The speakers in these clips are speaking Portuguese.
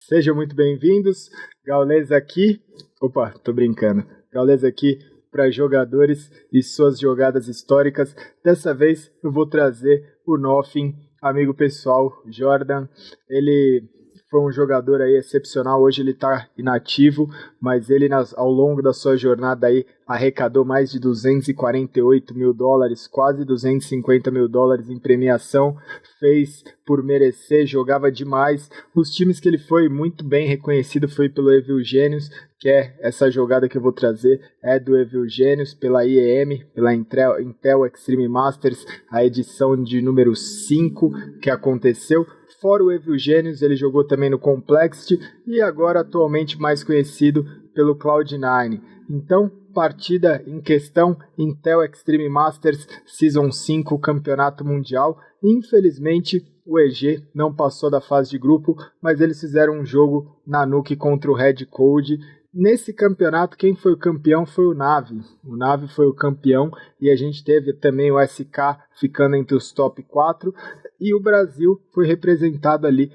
Sejam muito bem-vindos, Gaules aqui, tô brincando, Gaules aqui para jogadores e suas jogadas históricas. Dessa vez eu vou trazer o Nothing, amigo pessoal, Jordan. Ele foi um jogador aí excepcional, hoje ele está inativo, mas ele ao longo da sua jornada aí arrecadou mais de 248 mil dólares, quase 250 mil dólares em premiação, fez por merecer, jogava demais. Os times que ele foi muito bem reconhecido foi pelo Evil Genius, que é essa jogada que eu vou trazer, é do Evil Genius, pela IEM, pela Intel Extreme Masters, a edição de número 5 que aconteceu. Fora o Evil Genius, ele jogou também no Complexity e agora atualmente mais conhecido pelo Cloud9. Então, partida em questão, Intel Extreme Masters Season 5, Campeonato Mundial. Infelizmente, o EG não passou da fase de grupo, mas eles fizeram um jogo na Nuke contra o Red Code. Nesse campeonato, quem foi o campeão foi o Na'Vi. O Na'Vi foi o campeão e a gente teve também o SK ficando entre os top 4. E o Brasil foi representado ali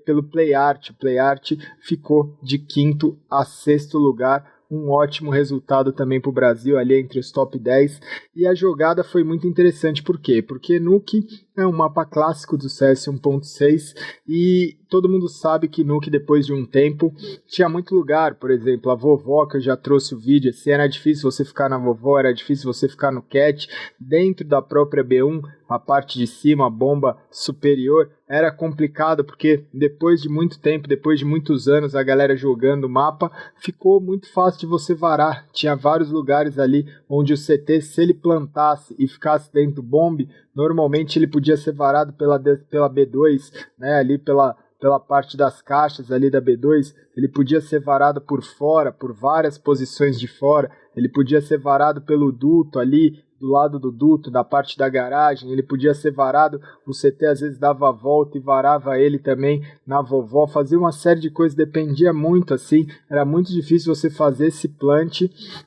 pelo PlayArt. O PlayArt ficou de 5º a 6º lugar. Um ótimo resultado também para o Brasil, ali entre os top 10. E a jogada foi muito interessante. Por quê? Porque Nuke é um mapa clássico do CS 1.6 e todo mundo sabe que Nuke, depois de um tempo, tinha muito lugar. Por exemplo, a Vovó, que eu já trouxe o vídeo, assim, era difícil você ficar na Vovó, era difícil você ficar no Cat. Dentro da própria B1, a parte de cima, a bomba superior, era complicado, porque depois de muito tempo, depois de muitos anos, a galera jogando o mapa, ficou muito fácil de você varar. Tinha vários lugares ali onde o CT, se ele plantasse e ficasse dentro do bombe, normalmente ele podia ser varado pela B2, né, ali pela parte das caixas ali da B2, ele podia ser varado por fora, por várias posições de fora, ele podia ser varado pelo duto ali, do lado do duto, da parte da garagem, ele podia ser varado, o CT às vezes dava a volta e varava ele também na Vovó, fazia uma série de coisas, dependia muito assim, era muito difícil você fazer esse plant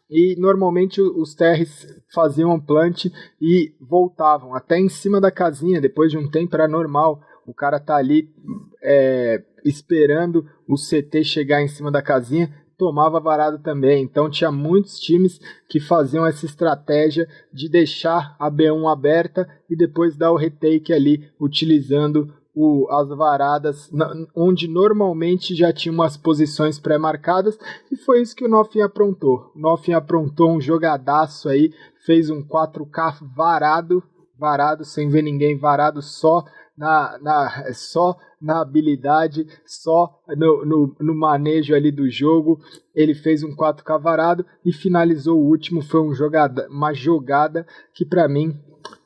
e normalmente os TRs faziam um plant e voltavam até em cima da casinha, depois de um tempo era normal, o cara tá ali esperando o CT chegar em cima da casinha, tomava varado também. Então tinha muitos times que faziam essa estratégia de deixar a B1 aberta e depois dar o retake ali, utilizando as varadas, onde normalmente já tinha umas posições pré-marcadas, e foi isso que o Nothing aprontou. O Nothing aprontou um jogadaço aí, fez um 4K varado, sem ver ninguém, varado só na habilidade, só no manejo ali do jogo. Ele fez um 4K varado e finalizou o último. Foi uma jogada que para mim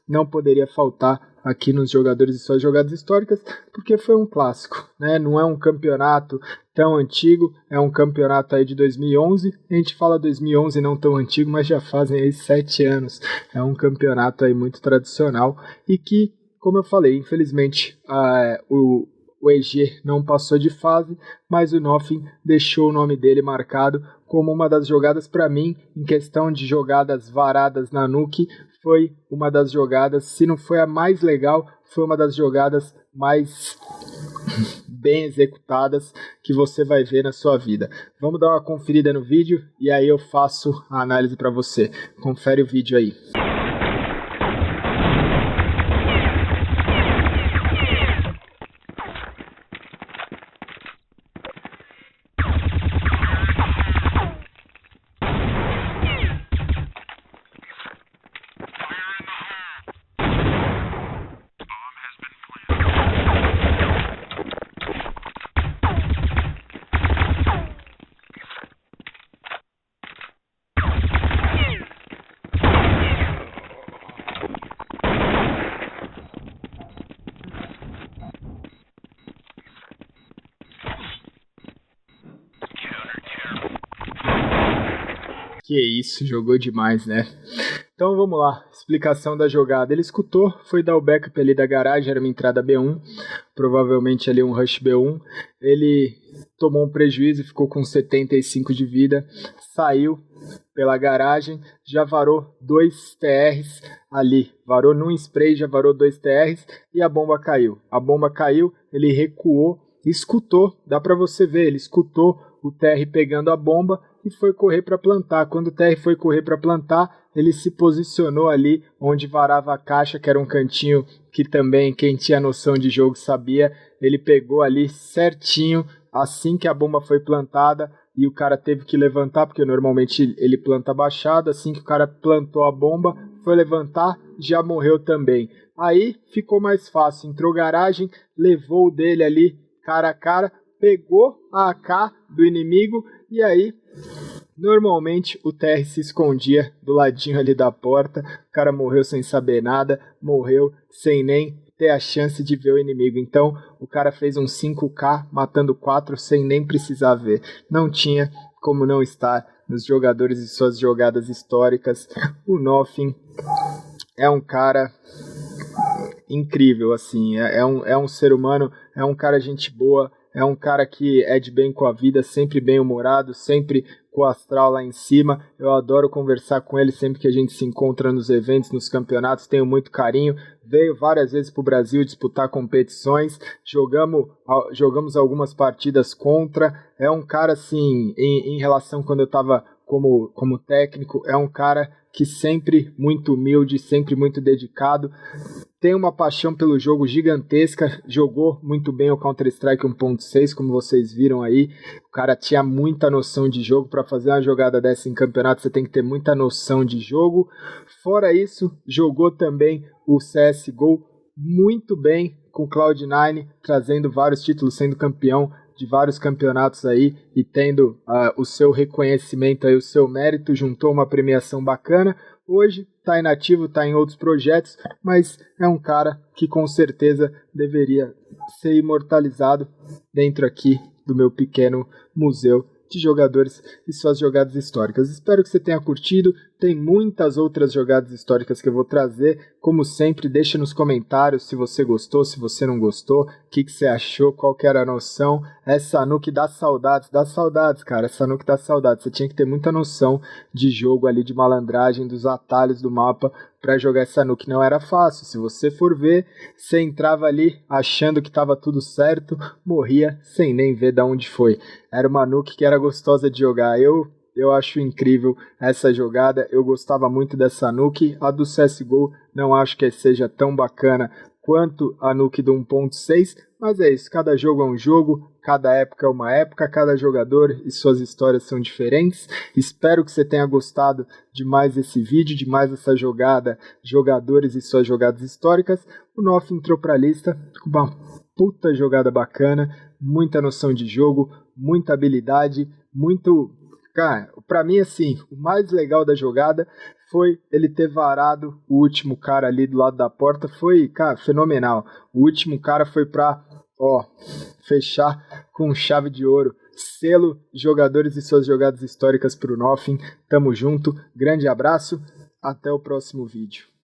não poderia faltar aqui nos jogadores e suas jogadas históricas, porque foi um clássico, né? Não é um campeonato tão antigo, é um campeonato aí de 2011, a gente fala 2011 não tão antigo, mas já fazem aí 7 anos, é um campeonato aí muito tradicional e que, como eu falei, infelizmente o EG não passou de fase, mas o Nothing deixou o nome dele marcado como uma das jogadas, para mim, em questão de jogadas varadas na Nuke, foi uma das jogadas, se não foi a mais legal, foi uma das jogadas mais bem executadas que você vai ver na sua vida. Vamos dar uma conferida no vídeo e aí eu faço a análise para você. Confere o vídeo aí. Que isso, jogou demais, né? Então vamos lá, explicação da jogada. Ele escutou, foi dar o backup ali da garagem, era uma entrada B1, provavelmente ali um rush B1. Ele tomou um prejuízo, ficou com 75 de vida, saiu pela garagem, já varou 2 TRs ali, varou num spray, já varou 2 TRs e a bomba caiu. A bomba caiu, ele recuou escutou, dá para você ver, ele escutou o TR pegando a bomba e foi correr para plantar. Quando o TR foi correr para plantar, ele se posicionou ali onde varava a caixa, que era um cantinho que também quem tinha noção de jogo sabia. Ele pegou ali certinho assim que a bomba foi plantada e o cara teve que levantar, porque normalmente ele planta abaixado. Assim que o cara plantou a bomba, foi levantar, já morreu também. Aí ficou mais fácil, entrou garagem, levou o dele ali cara a cara, pegou a AK do inimigo e aí normalmente o TR se escondia do ladinho ali da porta. O cara morreu sem saber nada, morreu sem nem ter a chance de ver o inimigo. Então o cara fez um 5K matando 4 sem nem precisar ver. Não tinha como não estar nos jogadores e suas jogadas históricas. O Nothing é um cara incrível, assim, é um ser humano, é um cara gente boa, é um cara que é de bem com a vida, sempre bem humorado, sempre com o astral lá em cima. Eu adoro conversar com ele sempre que a gente se encontra nos eventos, nos campeonatos, tenho muito carinho. Veio várias vezes para o Brasil disputar competições, jogamos algumas partidas contra. É um cara, assim, em relação quando eu estava como técnico, é um cara que sempre muito humilde, sempre muito dedicado, tem uma paixão pelo jogo gigantesca, jogou muito bem o Counter-Strike 1.6, como vocês viram aí. O cara tinha muita noção de jogo. Para fazer uma jogada dessa em campeonato, você tem que ter muita noção de jogo. Fora isso, jogou também o CSGO muito bem com Cloud9, trazendo vários títulos, sendo campeão de vários campeonatos aí e tendo o seu reconhecimento aí, o seu mérito, juntou uma premiação bacana. Hoje está inativo, está em outros projetos, mas é um cara que com certeza deveria ser imortalizado dentro aqui do meu pequeno museu de jogadores e suas jogadas históricas. Espero que você tenha curtido. Tem muitas outras jogadas históricas que eu vou trazer. Como sempre, deixa nos comentários se você gostou, se você não gostou, o que você achou, qual que era a noção. Essa nuke dá saudades, cara. Essa nuke dá saudades. Você tinha que ter muita noção de jogo ali, de malandragem, dos atalhos do mapa para jogar essa nuke. Não era fácil. Se você for ver, você entrava ali achando que estava tudo certo, morria sem nem ver de onde foi. Era uma nuke que era gostosa de jogar. Eu acho incrível essa jogada, eu gostava muito dessa nuke. A do CSGO não acho que seja tão bacana quanto a nuke do 1.6, mas é isso, cada jogo é um jogo, cada época é uma época, cada jogador e suas histórias são diferentes. Espero que você tenha gostado de mais esse vídeo, de mais essa jogada, jogadores e suas jogadas históricas. O Nothing entrou pra lista com uma puta jogada bacana, muita noção de jogo, muita habilidade, muito... Cara, pra mim, assim, o mais legal da jogada foi ele ter varado o último cara ali do lado da porta. Foi, cara, fenomenal. O último cara foi pra, fechar com chave de ouro. Selo jogadores e suas jogadas históricas pro Nothing. Tamo junto, grande abraço, até o próximo vídeo.